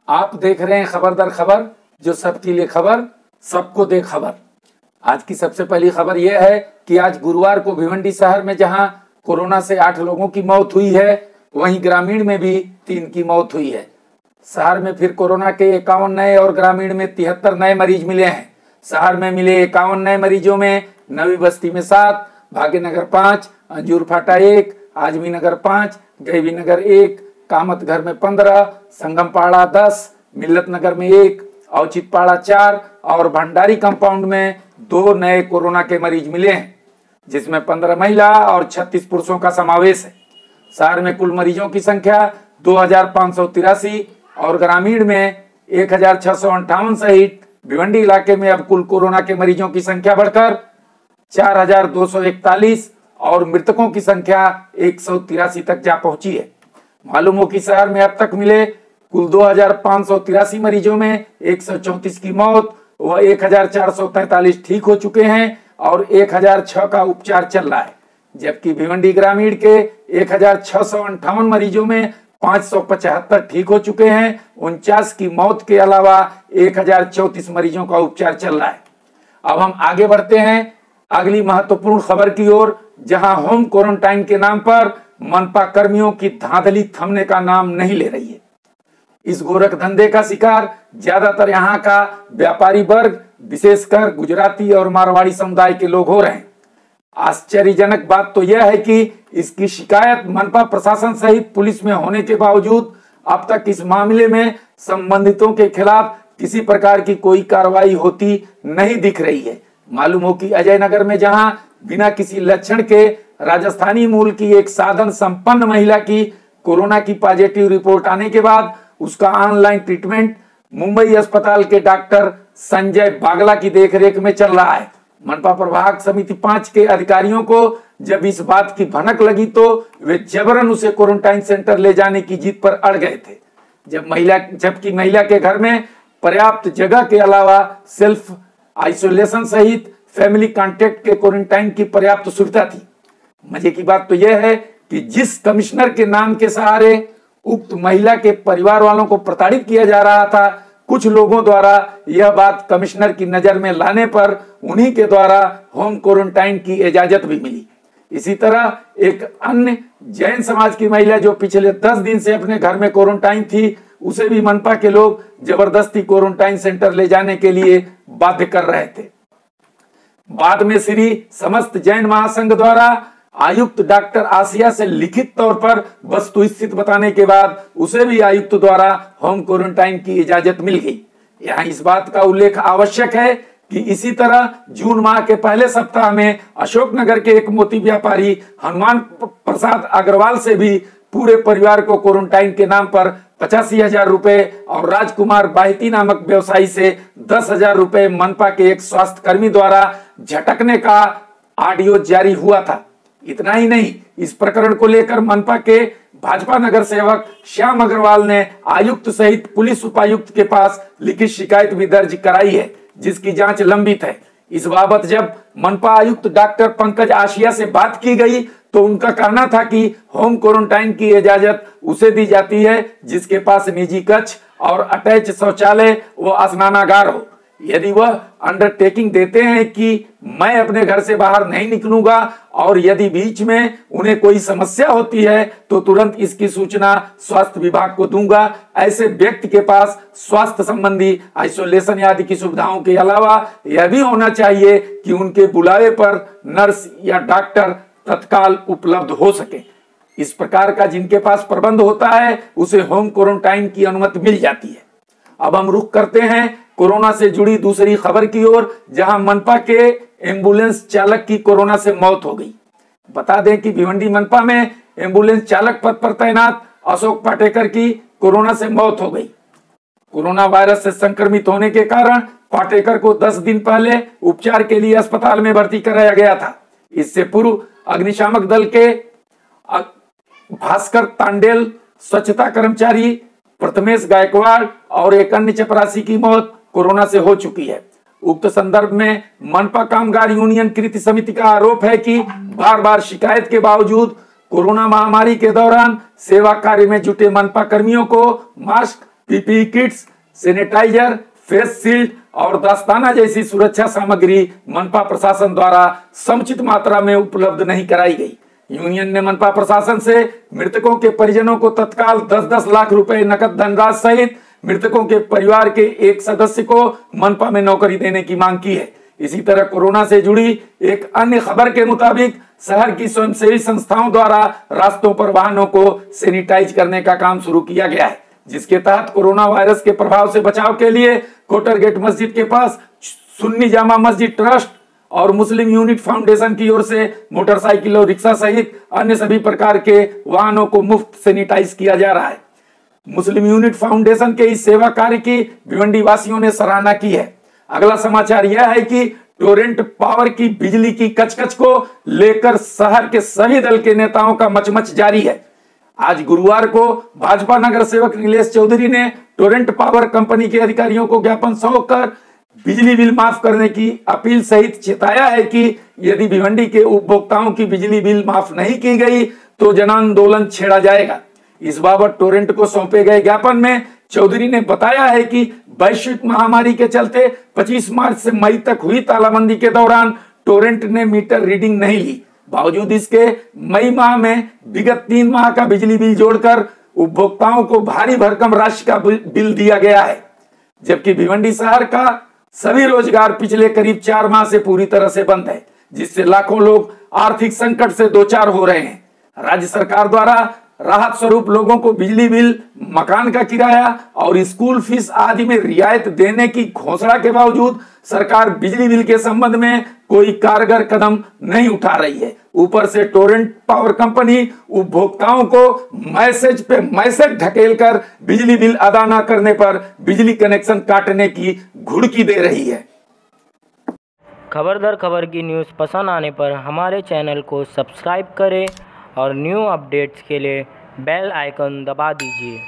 आप देख रहे हैं खबर दर खबर, जो सबके लिए खबर, सबको दे खबर। आज की सबसे पहली खबर यह है कि आज गुरुवार को भिवंडी शहर में जहां कोरोना से 8 लोगों की मौत हुई है, वहीं ग्रामीण में भी 3 की मौत हुई है। शहर में फिर कोरोना के 51 नए और ग्रामीण में 73 नए मरीज मिले हैं। शहर में मिले 51 नए मरीजों में नवी बस्ती में 7, भाग्यनगर 5, अंजूर फाटा 1, आजमी नगर 5, गैवी नगर 1, कामत घर में 15, संगम पाड़ा 10, मिल्लत नगर में 1, औचित पाड़ा 4 और भंडारी कंपाउंड में 2 नए कोरोना के मरीज मिले हैं, जिसमें 15 महिला और 36 पुरुषों का समावेश है। शहर में कुल मरीजों की संख्या 2583 और ग्रामीण में 1658 सहित भिवंडी इलाके में अब कुल कोरोना के मरीजों की संख्या बढ़कर 4241 और मृतकों की संख्या 183 तक जा पहुंची है। मालूम हो कि शहर में अब तक मिले कुल 2583 मरीजों में 134 की मौत व 1443 ठीक हो चुके हैं और 1006 का उपचार चल रहा है, जबकि भिवंडी ग्रामीण के 1658 मरीजों में 575 ठीक हो चुके हैं। 49 की मौत के अलावा 1034 मरीजों का उपचार चल रहा है। अब हम आगे बढ़ते हैं अगली महत्वपूर्ण खबर की ओर, जहां होम क्वारंटाइन के नाम पर मनपा कर्मियों की धांधली थमने का नाम नहीं ले रही है। इस गोरख धंधे का शिकार ज्यादातर यहाँ का व्यापारी वर्ग, विशेषकर गुजराती और मारवाड़ी समुदाय के लोग हो रहे हैं। आश्चर्यजनक बात तो यह है कि इसकी शिकायत मनपा प्रशासन सहित पुलिस में होने के बावजूद अब तक इस मामले में संबंधितों के खिलाफ किसी प्रकार की कोई कार्रवाई होती नहीं दिख रही है। मालूम हो कि अजय नगर में जहां बिना किसी लक्षण के राजस्थानी मूल की एक साधन संपन्न महिला की कोरोना की पॉजिटिव रिपोर्ट आने के बाद उसका ऑनलाइन ट्रीटमेंट मुंबई अस्पताल के डॉक्टर संजय बागला की देखरेख में चल रहा है। मनपा प्रभाग समिति 5 के अधिकारियों को जब इस बात की भनक लगी तो वे जबरन उसे क्वारंटाइन सेंटर ले जाने की जिद पर अड़ गए थे, जबकि महिला के घर में पर्याप्त जगह के अलावा सेल्फ आइसोलेशन सहित फैमिली कांटेक्ट के क्वारंटाइन की पर्याप्त सुविधा थी। मजे की बात तो यह है कि जिस कमिश्नर के नाम के सहारे उक्त महिला के परिवार वालों को प्रताड़ित किया जा रहा था, कुछ लोगों द्वारा यह बात कमिश्नर की नजर में लाने पर उन्हीं के द्वारा होम क्वारंटाइन की इजाजत भी मिली। इसी तरह एक अन्य जैन समाज की महिला जो पिछले 10 दिन से अपने घर में क्वारंटाइन थी, उसे भी मनपा के लोग जबरदस्ती क्वारंटाइन सेंटर ले जाने के लिए बाध्य कर रहे थे। बाद में श्री समस्त जैन महासंघ द्वारा आयुक्त डॉक्टर आसिया से लिखित तौर पर वस्तुस्थिति बताने के बाद उसे भी आयुक्त द्वारा होम क्वारंटाइन की इजाजत मिल गई। यहाँ इस बात का उल्लेख आवश्यक है कि इसी तरह जून माह के पहले सप्ताह में अशोकनगर के एक मोती व्यापारी हनुमान प्रसाद अग्रवाल से भी पूरे परिवार को क्वारंटाइन के नाम पर 85,000 रुपए और राजकुमार बाहिती नामक व्यवसायी से 10,000 रुपए मनपा के एक स्वास्थ्य कर्मी द्वारा झटकने का ऑडियो जारी हुआ था। इतना ही नहीं, इस प्रकरण को लेकर मनपा के भाजपा नगर सेवक श्याम अग्रवाल ने आयुक्त सहित पुलिस उपायुक्त के पास लिखित शिकायत भी दर्ज कराई है, जिसकी जांच लंबित है। इस बाबत जब मनपा आयुक्त डॉक्टर पंकज आशिया से बात की गई तो उनका कहना था कि होम क्वारंटाइन की इजाजत उसे दी जाती है जिसके पास निजी कक्ष और अटैच शौचालय व स्नानागार हो। यदि वह अंडरटेकिंग देते हैं कि मैं अपने घर से बाहर नहीं निकलूंगा और यदि बीच में उन्हें कोई समस्या होती है तो तुरंत इसकी सूचना स्वास्थ्य विभाग को दूंगा, ऐसे व्यक्ति के पास स्वास्थ्य संबंधी आइसोलेशन आदि की सुविधाओं के अलावा यह भी होना चाहिए कि उनके बुलावे पर नर्स या डॉक्टर तत्काल उपलब्ध हो सके। इस प्रकार का जिनके पास प्रबंध होता है उसे होम क्वारंटाइन की अनुमति मिल जाती है। अब हम रुख करते हैं कोरोना से जुड़ी दूसरी खबर की ओर, जहां मनपा के एम्बुलेंस चालक की कोरोना से मौत हो गई। बता दें कि भिवंडी मनपा में एम्बुलेंस चालक पद पर तैनात अशोक पाटेकर की कोरोना से मौत हो गई। कोरोना वायरस से संक्रमित होने के कारण पाटेकर को 10 दिन पहले उपचार के लिए अस्पताल में भर्ती कराया गया था। इससे पूर्व अग्निशामक दल के भास्कर तांडेल, स्वच्छता कर्मचारी प्रथमेश गायकवाड़ और एक अन्य चपरासी की मौत कोरोना से हो चुकी है। उक्त संदर्भ में मनपा कामगार यूनियन कृति समिति का आरोप है कि बार बार शिकायत के बावजूद कोरोना महामारी के दौरान सेवा कार्य में जुटे मनपा कर्मियों को mask PPE kits, sanitiser, face shield और दस्ताना जैसी सुरक्षा सामग्री मनपा प्रशासन द्वारा समुचित मात्रा में उपलब्ध नहीं कराई गई। यूनियन ने मनपा प्रशासन से मृतकों के परिजनों को तत्काल 10-10 लाख रुपए नकद धनराशि सहित मृतकों के परिवार के एक सदस्य को मनपा में नौकरी देने की मांग की है। इसी तरह कोरोना से जुड़ी एक अन्य खबर के मुताबिक शहर की स्वयंसेवी संस्थाओं द्वारा रास्तों पर वाहनों को सैनिटाइज करने का काम शुरू किया गया है, जिसके तहत कोरोना वायरस के प्रभाव से बचाव के लिए कोटर गेट मस्जिद के पास सुन्नी जामा मस्जिद ट्रस्ट और मुस्लिम यूनिट फाउंडेशन की ओर से मोटरसाइकिल और रिक्शा सहित अन्य सभी प्रकार के वाहनों को मुफ्त सैनिटाइज किया जा रहा है। मुस्लिम यूनिट फाउंडेशन के इस सेवा कार्य की भिवंडी वासियों ने सराहना की है। अगला समाचार यह है कि टोरेंट पावर की बिजली की कचकच को लेकर शहर के सभी दल के नेताओं का मचमच जारी है। आज गुरुवार को भाजपा नगर सेवक नीलेश चौधरी ने टोरेंट पावर कंपनी के अधिकारियों को ज्ञापन सौंपकर बिजली बिल माफ करने की अपील सहित चेताया है कि यदि भिवंडी के उपभोक्ताओं की बिजली बिल माफ नहीं की गई तो जन आंदोलन छेड़ा जाएगा। इस बाबत टोरेंट को सौंपे गए ज्ञापन में चौधरी ने बताया है कि वैश्विक महामारी के चलते 25 मार्च से मई तक हुई तालाबंदी के दौरान टोरेंट ने मीटर रीडिंग नहीं ली। बावजूद इसके मई माह में विगत 3 माह का बिजली बिल जोड़कर उपभोक्ताओं को भारी भरकम राशि का बिल दिया गया है, जबकि भिवंडी शहर का सभी रोजगार पिछले करीब 4 माह से पूरी तरह से बंद है, जिससे लाखों लोग आर्थिक संकट से दो चार हो रहे हैं। राज्य सरकार द्वारा राहत स्वरूप लोगों को बिजली बिल, मकान का किराया और स्कूल फीस आदि में रियायत देने की घोषणा के बावजूद सरकार बिजली बिल के संबंध में कोई कारगर कदम नहीं उठा रही है। ऊपर से टोरेंट पावर कंपनी उपभोक्ताओं को मैसेज पे मैसेज ढकेलकर बिजली बिल अदा न करने पर बिजली कनेक्शन काटने की घुड़की दे रही है। खबर दर खबर की न्यूज़ पसंद आने पर हमारे चैनल को सब्सक्राइब करें और न्यू अपडेट्स के लिए बेल आइकन दबा दीजिए।